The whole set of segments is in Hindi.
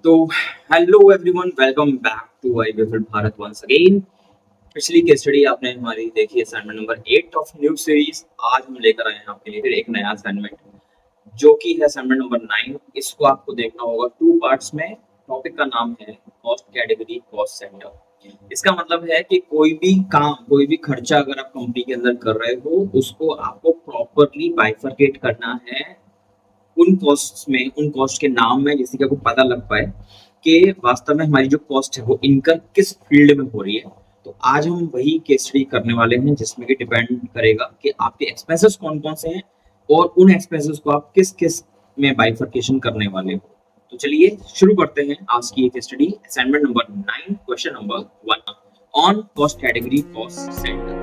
तो hello everyone, welcome back to आई विफल भारत वंस अगेन। पिछली केस स्टडी आपने हमारी देखी है, assignment number 8 of new series. आज हम लेकर आए हैं आपके लिए फिर एक नया असाइनमेंट, जो कि है असाइनमेंट नंबर 9। इसको आपको देखना होगा टू पार्ट्स में। टॉपिक का नाम है कॉस्ट कैटेगरी, कॉस्ट सेंटर। इसका मतलब है कि कोई भी काम, कोई भी खर्चा अगर आप कंपनी के अंदर कर रहे हो, उसको आपको प्रॉपरली बाइफरकेट करना है उन कॉस्ट में, उन कॉस्ट के नाम में, जिससे कि आपको पता लग पाए कि वास्तव में हमारी जो कॉस्ट है वो इनकम किस फील्ड में हो रही है। तो आज हम वही केस स्टडी करने वाले हैं, जिसमें कि डिपेंड करेगा कि आपके एक्सपेंसेस कौन कौन से हैं और उन एक्सपेंसेस को आप किस किस में बाइफर्केशन करने वाले हो। तो चलिए शुरू करते हैं आज की case study, assignment number 9, question number 1 on cost category, cost centre.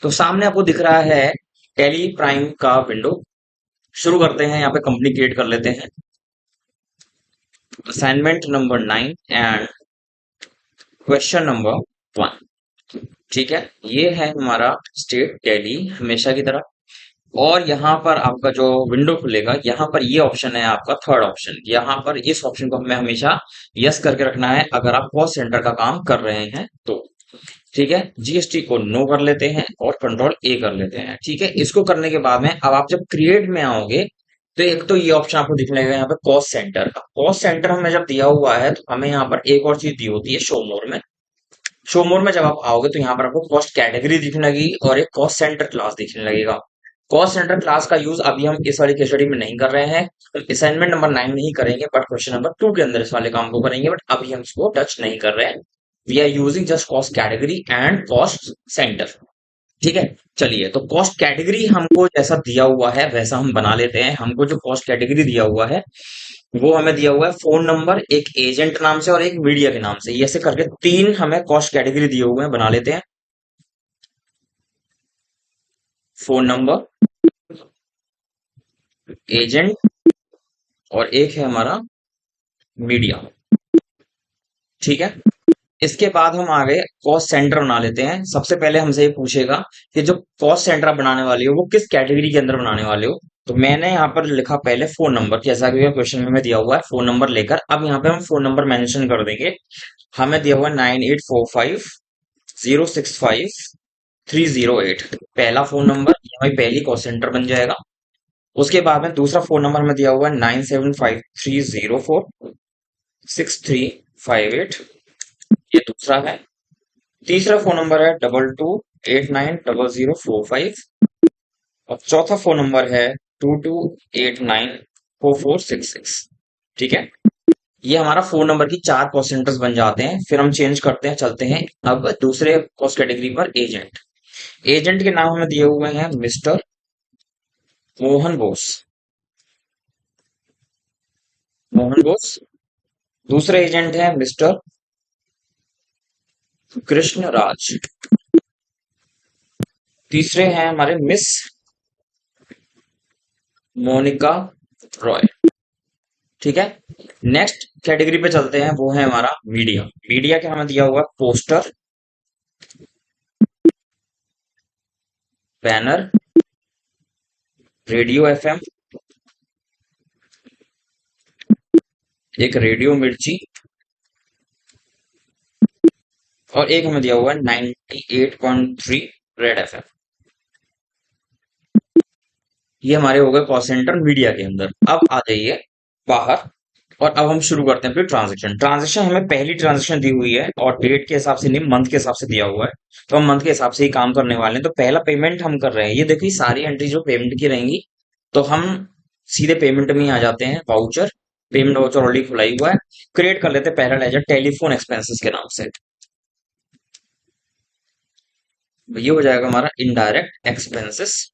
तो सामने आपको दिख रहा है टैली प्राइम का विंडो। शुरू करते हैं, यहाँ पे कंपनी क्रिएट कर लेते हैं। Assignment number 9 and question number 1। ठीक है, ये है हमारा स्टेट टैली हमेशा की तरह। और यहाँ पर आपका जो विंडो खुलेगा, यहाँ पर ये ऑप्शन है आपका थर्ड ऑप्शन। यहाँ पर इस ऑप्शन को हमें हमेशा यस करके रखना है अगर आप कॉस्ट सेंटर का काम कर रहे हैं तो। ठीक है, जीएसटी को नो कर लेते हैं और कंट्रोल ए कर लेते हैं। ठीक है, इसको करने के बाद में अब आप जब क्रिएट में आओगे तो एक तो ये ऑप्शन आपको दिखने लगेगा यहाँ पे कॉस्ट सेंटर का। कॉस्ट सेंटर हमें जब दिया हुआ है तो हमें यहाँ पर एक और चीज दी होती है शो मोर में। शो मोर में जब आप आओगे तो यहाँ पर आपको कॉस्ट कैटेगरी दिखने लगी और एक कॉस्ट सेंटर क्लास दिखने लगेगा। कॉस्ट सेंटर क्लास का यूज अभी हम इस वाली केस स्टडी में नहीं कर रहे हैं, असाइनमेंट नंबर 9 में ही करेंगे, बट क्वेश्चन नंबर 2 के अंदर इस वाले काम को करेंगे, बट अभी हम इसको टच नहीं कर रहे हैं। We are using just cost category and cost centre. ठीक है, चलिए तो कॉस्ट कैटेगरी हमको जैसा दिया हुआ है वैसा हम बना लेते हैं। हमको जो कॉस्ट कैटेगरी दिया हुआ है वो हमें दिया हुआ है फोन नंबर, एक एजेंट नाम से और एक मीडिया के नाम से। ये ऐसे करके तीन हमें कॉस्ट कैटेगरी दिए हुए हैं, बना लेते हैं। फोन नंबर, एजेंट और एक है हमारा मीडिया। ठीक है, इसके बाद हम आगे कॉस्ट सेंटर बना लेते हैं। सबसे पहले हमसे ये पूछेगा कि जो कॉस्ट सेंटर आप बनाने वाले हो वो किस कैटेगरी के अंदर बनाने वाले हो। तो मैंने यहाँ पर लिखा पहले फोन नंबर, जैसा कि क्वेश्चन में दिया हुआ है फोन नंबर लेकर। अब यहाँ पे हम फोन नंबर मेंशन कर देंगे। हमें दिया हुआ है 9845 065 308। पहला फोन नंबर, ये हमारी पहली कॉस्ट सेंटर बन जाएगा। उसके बाद में दूसरा फोन नंबर हमें दिया हुआ है 9753046358। ये दूसरा है। तीसरा फोन नंबर है 22890045। और चौथा फोन नंबर है 22894466। ठीक है, ये हमारा फोन नंबर की चार कॉस्ट सेंटर्स बन जाते हैं। फिर हम चेंज करते हैं, चलते हैं अब दूसरे कॉस्ट कैटेगरी पर, एजेंट। एजेंट के नाम हमें दिए हुए हैं मिस्टर मोहन बोस। मोहन बोस। दूसरे एजेंट है मिस्टर कृष्ण राज। तीसरे हैं हमारे मिस मोनिका रॉय। ठीक है, नेक्स्ट कैटेगरी पे चलते हैं, वो है हमारा मीडिया। मीडिया के हमें दिया हुआ है पोस्टर, बैनर, रेडियो एफएम, एक रेडियो मिर्ची और एक हमें दिया हुआ है 98.3 रेड एफएम। ये हमारे हो गए कॉस्ट सेंटर मीडिया के अंदर। अब आ जाइए बाहर और अब हम शुरू करते हैं फिर ट्रांजेक्शन। ट्रांजेक्शन हमें पहली ट्रांजेक्शन दी हुई है और डेट के हिसाब से नहीं, मंथ के हिसाब से दिया हुआ है, तो हम मंथ के हिसाब से ही काम करने वाले हैं। तो पहला पेमेंट हम कर रहे हैं, ये देखिए सारी एंट्री जो पेमेंट की रहेंगी, तो हम सीधे पेमेंट में ही आ जाते हैं। वाउचर, पेमेंट वाउचर ऑलरेडी खुला ही हुआ है। क्रिएट कर लेते हैं पहला लेजर टेलीफोन एक्सपेंसेस के नाम से। ये हो जाएगा हमारा इनडायरेक्ट एक्सपेंसेस।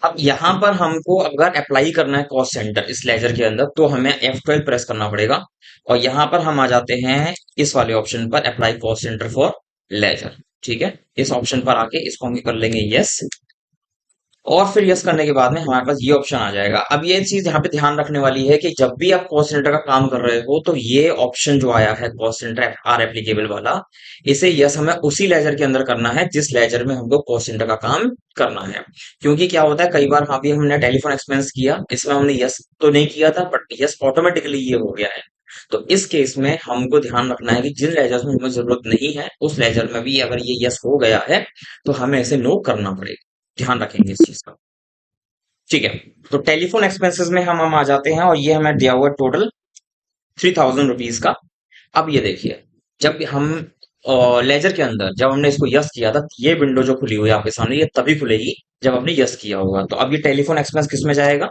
अब यहाँ पर हमको अगर अप्लाई करना है कॉस्ट सेंटर इस लेजर के अंदर, तो हमें F12 प्रेस करना पड़ेगा और यहाँ पर हम आ जाते हैं इस वाले ऑप्शन पर, apply cost centre for ledger. ठीक है, इस ऑप्शन पर आके इसको हम कर लेंगे यस। और फिर यस करने के बाद में हमारे पास ये ऑप्शन आ जाएगा। अब ये चीज यहाँ पे ध्यान रखने वाली है कि जब भी आप कॉस्ट सेंटर का काम कर रहे हो तो ये ऑप्शन जो आया है कॉस्ट सेंटर आर एप्लीकेबल वाला, इसे यस हमें उसी लेजर के अंदर करना है जिस लेजर में हमको कॉस्ट सेंटर का काम करना है। क्योंकि क्या होता है कई बार हाँ भी हमने टेलीफोन एक्सपेंस किया, इसमें हमने यस तो नहीं किया था बट यस ऑटोमेटिकली ये हो गया है। तो इस केस में हमको ध्यान रखना है कि जिन लेजर्स में हमें जरूरत नहीं है उस लेजर में भी अगर ये यस हो गया है तो हमें इसे नो करना पड़ेगा। ध्यान रखेंगे इस चीज का। ठीक है, तो टेलीफोन एक्सपेंसेस में हम आ जाते हैं और ये हमें दिया हुआ टोटल 3000 रुपीज का। अब ये देखिए, जब हम लेजर के अंदर जब हमने इसको यस किया था, ये विंडो जो खुली हुई है आपके सामने ये तभी खुलेगी जब आपने यस किया होगा। तो अब ये टेलीफोन एक्सपेंस किस में जाएगा,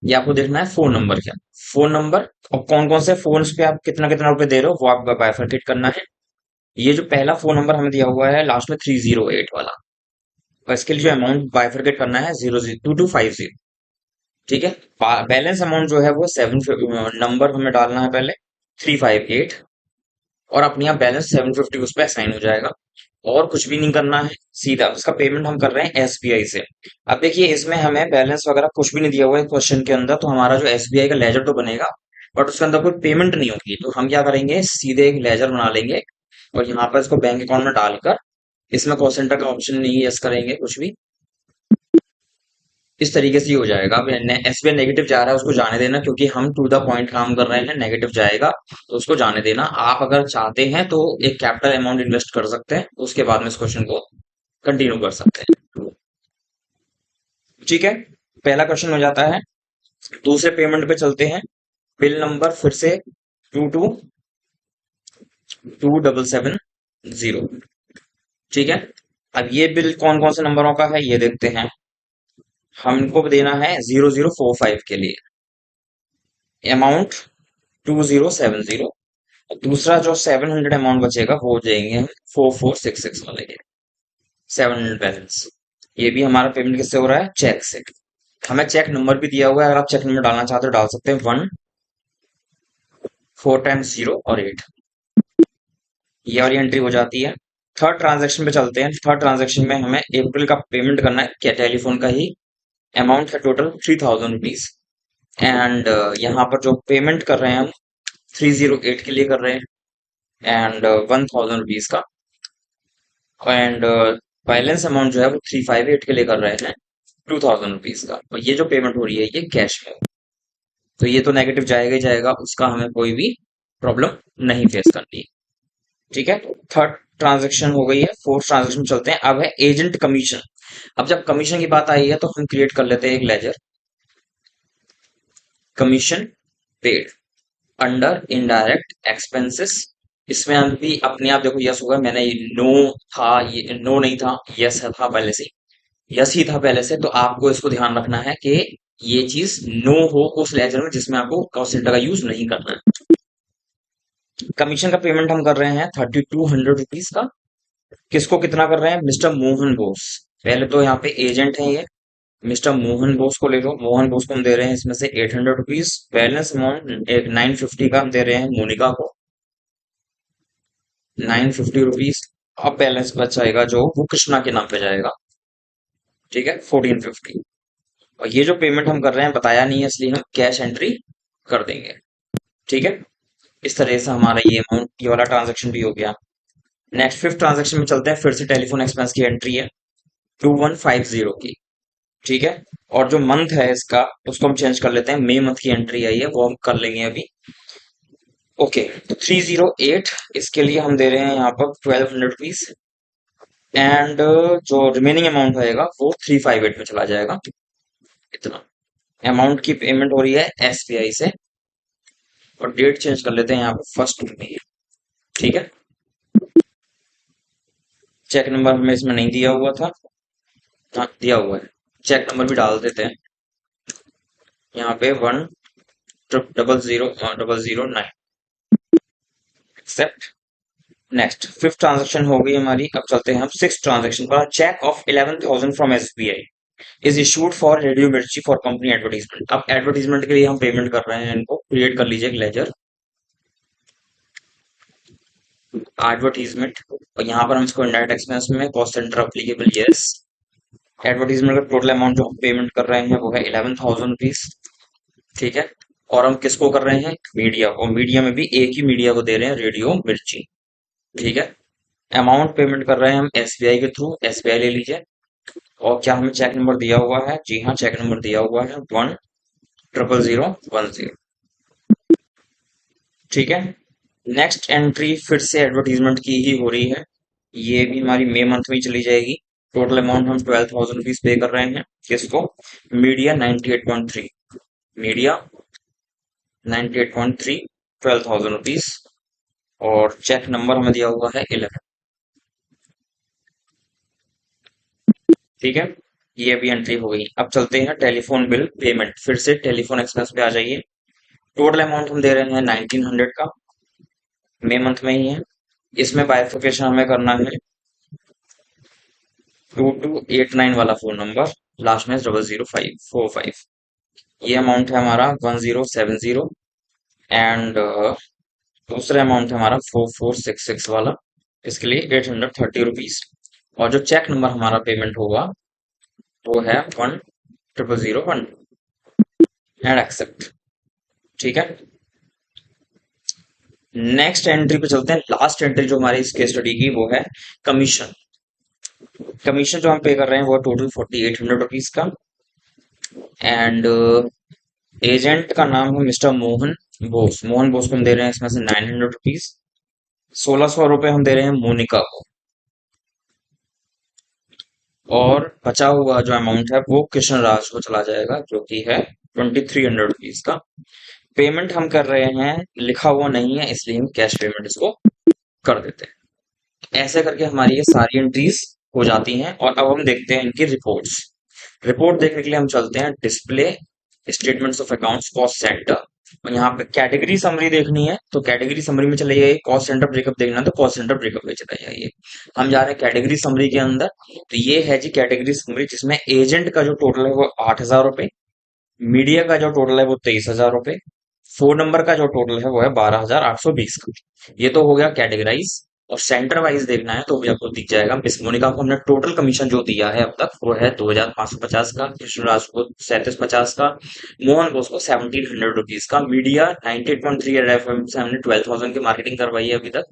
ये आपको देखना है फोन नंबर क्या, फोन नंबर और कौन कौन से फोन पे आप कितना कितना रुपए दे रहे हो वो आपको बाइफरकेट करना है। ये जो पहला फोन नंबर हमें दिया हुआ है लास्ट में 308 वाला, और इसके लिए जो अमाउंट बाइफरकेट करना है 00250। ठीक है, बैलेंस अमाउंट जो है वो 7 नंबर हमें डालना है पहले 358, और अपने आप बैलेंस 750 उस पर असाइन हो जाएगा। और कुछ भी नहीं करना है, सीधा उसका पेमेंट हम कर रहे हैं एसबीआई से। अब देखिए इसमें हमें बैलेंस वगैरह कुछ भी नहीं दिया हुआ है क्वेश्चन के अंदर, तो हमारा जो एसबीआई का लेजर तो बनेगा बट उसके अंदर कोई पेमेंट नहीं होगी। तो हम क्या करेंगे, सीधे एक लेजर बना लेंगे और यहाँ पर इसको बैंक अकाउंट में डालकर इसमें कॉल सेंटर का ऑप्शन नहीं यस करेंगे कुछ भी, इस तरीके से ही हो जाएगा। अब एसबीआई नेगेटिव जा रहा है उसको जाने देना, क्योंकि हम टू द पॉइंट काम कर रहे हैं। नेगेटिव जाएगा तो उसको जाने देना। आप अगर चाहते हैं तो एक कैपिटल अमाउंट इन्वेस्ट कर सकते हैं, उसके बाद में इस क्वेश्चन को कंटिन्यू कर सकते हैं। ठीक है, पहला क्वेश्चन हो जाता है। दूसरे पेमेंट पे चलते हैं। बिल नंबर फिर से 222770। ठीक है, अब ये बिल कौन कौन से नंबरों का है ये देखते हैं। हमको देना है 0045 के लिए अमाउंट 2070। दूसरा जो 700 अमाउंट बचेगा वो देंगे हम 4466 वाले के 700 बैलेंस। ये भी हमारा पेमेंट किससे हो रहा है, चेक से। हमें चेक नंबर भी दिया हुआ है, अगर आप चेक नंबर डालना चाहते हो डाल सकते हैं 1 4 टाइम्स 0 और 8। ये वाली एंट्री हो जाती है। थर्ड ट्रांजेक्शन पे चलते हैं। थर्ड ट्रांजेक्शन में हमें अप्रैल का पेमेंट करना है, क्या टेलीफोन का ही अमाउंट है टोटल 3000 रुपीज। एंड यहाँ पर जो पेमेंट कर रहे हैं हम 308 के लिए कर रहे हैं एंड 1000 रुपीज का। एंड बैलेंस अमाउंट जो है वो 358 के लिए कर रहे हैं 2000 रुपीज का। और ये जो पेमेंट हो रही है ये कैश है, तो ये तो नेगेटिव जाएगा ही जाएगा, उसका हमें कोई भी प्रॉब्लम नहीं फेस करनी है। ठीक है, थर्ड ट्रांजेक्शन हो गई है। फोर्थ ट्रांजेक्शन चलते हैं। अब है एजेंट कमीशन। अब जब कमीशन की बात आई है तो हम क्रिएट कर लेते हैं एक ledger, commission paid under indirect expenses. इसमें अभी अपने आप देखो यस होगा, मैंने नो था, ये नो नहीं था, यस था पहले से, यस ही था पहले से। तो आपको इसको ध्यान रखना है कि ये चीज नो हो उस लेजर में जिसमें आपको कॉस्ट सेंटर का यूज नहीं करना है। कमीशन का पेमेंट हम कर रहे हैं 3200 रुपीज का। किसको कितना कर रहे हैं, मिस्टर मोहन बोस। पहले तो यहाँ पे एजेंट है ये, मिस्टर मोहन बोस को ले लो। मोहन बोस को हम दे रहे हैं इसमें से 800 रुपीज। बैलेंस अमाउंट एक 950 का हम दे रहे हैं मोनिका को 950 रुपीज। अब बैलेंस बचाएगा जो वो कृष्णा के नाम पे जाएगा। ठीक है, 1450। और ये जो पेमेंट हम कर रहे हैं बताया नहीं है इसलिए हम कैश एंट्री कर देंगे। ठीक है, इस तरह से हमारा ये अमाउंट ये वाला ट्रांजेक्शन भी हो गया। नेक्स्ट फिफ्थ ट्रांजेक्शन में चलते हैं। फिर से टेलीफोन एक्सपेंस की एंट्री है 2150 की। ठीक है, और जो मंथ है इसका उसको हम चेंज कर लेते हैं। मई मंथ की एंट्री आई है वो हम कर लेंगे अभी। ओके, तो 308 इसके लिए हम दे रहे हैं यहाँ पर 1200 रुपीज। एंड जो रिमेनिंग अमाउंट आएगा वो 358 में चला जाएगा। इतना अमाउंट की पेमेंट हो रही है एसबीआई से। और डेट चेंज कर लेते हैं यहाँ पे 1 मई। ठीक है, चेक नंबर हमें इसमें नहीं दिया हुआ था, हाँ दिया हुआ है। चेक नंबर भी डाल देते हैं यहाँ पे 10009। एक्सेप्ट। नेक्स्ट फिफ्थ ट्रांजेक्शन हो गई हमारी। अब चलते हैं हम सिक्स ट्रांजेक्शन पर। Check of 11,000 from SBI is issued for radio Mirchi for company advertisement. अब एडवर्टीजमेंट के लिए हम पेमेंट कर रहे हैं, इनको क्रिएट कर लीजिए एक लेजर एडवर्टीजमेंट। और यहाँ पर हम इसको इनडायरेक्ट एक्सपेंस में cost centre applicable yes advertisement का टोटल अमाउंट जो हम पेमेंट कर रहे हैं वो है 11,000 रुपीज। ठीक है। और हम किसको कर रहे हैं? मीडिया, और मीडिया में भी एक ही मीडिया को दे रहे हैं, रेडियो मिर्ची। ठीक है। अमाउंट पेमेंट कर रहे हैं हम एसबीआई के थ्रू, एसबीआई ले लीजिए। और क्या हमें चेक नंबर दिया हुआ है? जी हाँ, चेक नंबर दिया हुआ है 1000010। ठीक है। नेक्स्ट एंट्री फिर से एडवर्टीजमेंट की ही हो रही है। ये भी हमारी मई मंथ में ही चली जाएगी। टोटल अमाउंट हम 12,000 रुपीज पे कर रहे हैं। किसको? मीडिया 98.3। Media 98.3, 12,000 rupees. और चेक नंबर हमें दिया हुआ है 11। ठीक है। ये भी एंट्री हो गई। अब चलते हैं टेलीफोन बिल पेमेंट। फिर से टेलीफोन एक्सपेंस पे आ जाइए। टोटल अमाउंट हम दे रहे हैं 1900 का, मई मंथ में ही है। इसमें बाइफिकेशन हमें करना है 2289 वाला फोन नंबर, लास्ट में 00545। ये अमाउंट है हमारा 1070। एंड दूसरा अमाउंट है हमारा 4466 वाला, इसके लिए 830 रुपीज। और जो चेक नंबर हमारा पेमेंट होगा वो है 10001 एंड एक्सेप्ट। ठीक है। नेक्स्ट एंट्री पे चलते हैं। लास्ट एंट्री जो हमारी इस केस स्टडी की वो है कमीशन। कमीशन जो हम पे कर रहे हैं वो टोटल 4800 रुपीज का। एंड एजेंट का नाम है मिस्टर मोहन बोस। मोहन बोस को हम दे रहे हैं इसमें से 900 रुपीज। 1600 रुपए हम दे रहे हैं मोनिका को। और बचा हुआ जो अमाउंट है वो कृष्ण राज को चला जाएगा, जो कि है 2300 रुपीज का। पेमेंट हम कर रहे हैं, लिखा हुआ नहीं है इसलिए हम कैश पेमेंट इसको कर देते हैं। ऐसे करके हमारी ये सारी एंट्रीज हो जाती हैं। और अब हम देखते हैं इनकी रिपोर्ट्स। रिपोर्ट देखने के लिए हम चलते हैं display, statements of accounts, cost centre. और यहाँ पे कैटेगरी समरी देखनी है तो कैटेगरी समरी में चले जाइए। कॉस्ट सेंटर ब्रेकअप देखना है तो कॉस्ट सेंटर ब्रेकअप में चले जाइए। हम जा रहे हैं कैटेगरी समरी के अंदर। तो ये है जी कैटेगरी समरी, जिसमें एजेंट का जो टोटल है वो 8000 रुपए, मीडिया का जो टोटल है वो 23,000 रुपए, फोन नंबर का जो टोटल है वो है 12,820 का। ये तो हो गया कैटेगराइज। और सेंटर वाइज देखना है तो भी आपको दिख जाएगा। मिस मोनिका को हमने टोटल कमीशन जो दिया है अब तक वो है 2,550 का, कृष्णराज को 3750 का, मोहन बोस को 1700 रुपीज का। मीडिया 98.3 रेड एफएम से हमने 12,000 की मार्केटिंग करवाई है अभी तक।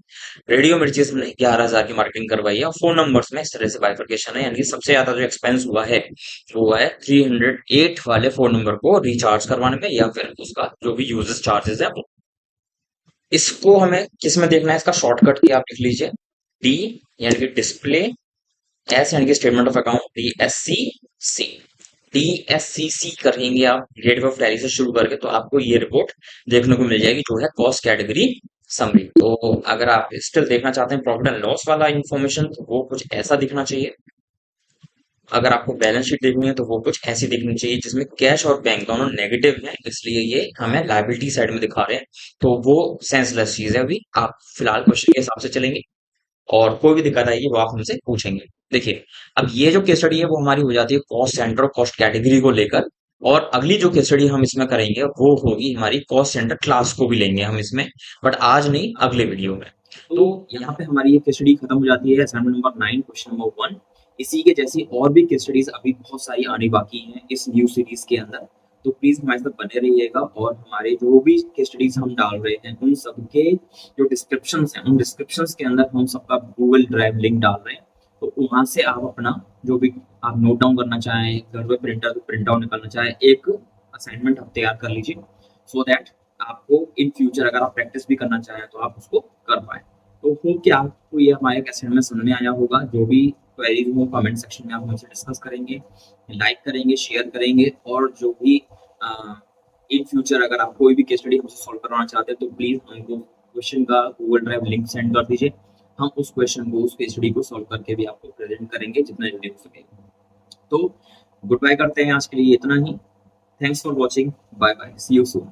रेडियो मिर्ची से हमने 11,000 की मार्केटिंग करवाई है। और फोन नंबर्स में इस तरह से बाइफर्केशन है। यानी कि सबसे ज्यादा जो एक्सपेंस हुआ है वो हुआ है 308 वाले फोन नंबर को रिचार्ज करवाने में, या फिर उसका जो भी यूजेस चार्जेस है वो। इसको हमें किस में देखना है? इसका शॉर्टकट क्या आप लिख लीजिए, डी यानी कि डिस्प्ले, एस यानी कि statement of account, D S C C. D S C C करेंगे आप गेटवे ऑफ टैली से शुरू करके तो आपको ये रिपोर्ट देखने को मिल जाएगी, जो है कॉस्ट कैटेगरी समरी। तो अगर आप स्टिल देखना चाहते हैं प्रॉफिट एंड लॉस वाला इंफॉर्मेशन तो वो कुछ ऐसा दिखना चाहिए। अगर आपको बैलेंस शीट देखनी है तो वो कुछ ऐसी दिखनी चाहिए जिसमें कैश और बैंक दोनों नेगेटिव हैं, इसलिए ये हमें लायबिलिटी साइड में दिखा रहे हैं। तो वो सेंसलेस चीज है। अभी आप फिलहाल क्वेश्चन के हिसाब से चलेंगे और कोई भी दिक्कत आएगी वो आप हमसे पूछेंगे। देखिए, अब ये जो केस स्टडी है वो हमारी हो जाती है कॉस्ट सेंटर और कॉस्ट कैटेगरी को लेकर। और अगली जो केस स्टडी हम इसमें करेंगे वो होगी हमारी कॉस्ट सेंटर क्लास को भी लेंगे हम इसमें, बट आज नहीं, अगले वीडियो में। तो यहाँ पे हमारी ये केस स्टडी खत्म हो जाती है, असाइनमेंट नंबर 9 क्वेश्चन नंबर 1। इसी के जैसी और भी केस स्टडीज अभी बहुत सारी आने बाकी हैं इस न्यू सीरीज के अंदर। तो प्लीज हमारे साथ बने रहिएगा और हमारे जो भी केस स्टडीज हम डाल रहे हैं उन सबके जो डिस्क्रिप्शन हैं उन डिस्क्रिप्शन के अंदर हम सबका गूगल ड्राइव लिंक डाल रहे हैं। तो वहां से आप अपना जो भी आप नोट डाउन करना चाहें, घर पे प्रिंटर प्रिंट आउट निकालना चाहें, एक असाइनमेंट आप तैयार कर लीजिए, सो दैट आपको इन फ्यूचर अगर आप प्रैक्टिस भी करना चाहें तो आप उसको कर पाए। तो होप कि आपको ये हमारे असाइनमेंट समझ में आया होगा। जो भी क्वेरीज हो कमेंट सेक्शन में आप हमसे डिस्कस करेंगे, लाइक करेंगे, शेयर करेंगे। और जो भी इन फ्यूचर अगर आप कोई भी केस स्टडी हमसे सॉल्व करवाना चाहते हैं तो प्लीज हमको क्वेश्चन का गूगल ड्राइव लिंक सेंड कर दीजिए। हम उस क्वेश्चन को, उस केस स्टडी को सॉल्व करके भी आपको प्रेजेंट करेंगे जितना जल्दी हो सके। तो गुड बाय करते हैं, आज के लिए इतना ही। Thanks for watching, bye bye, see you soon.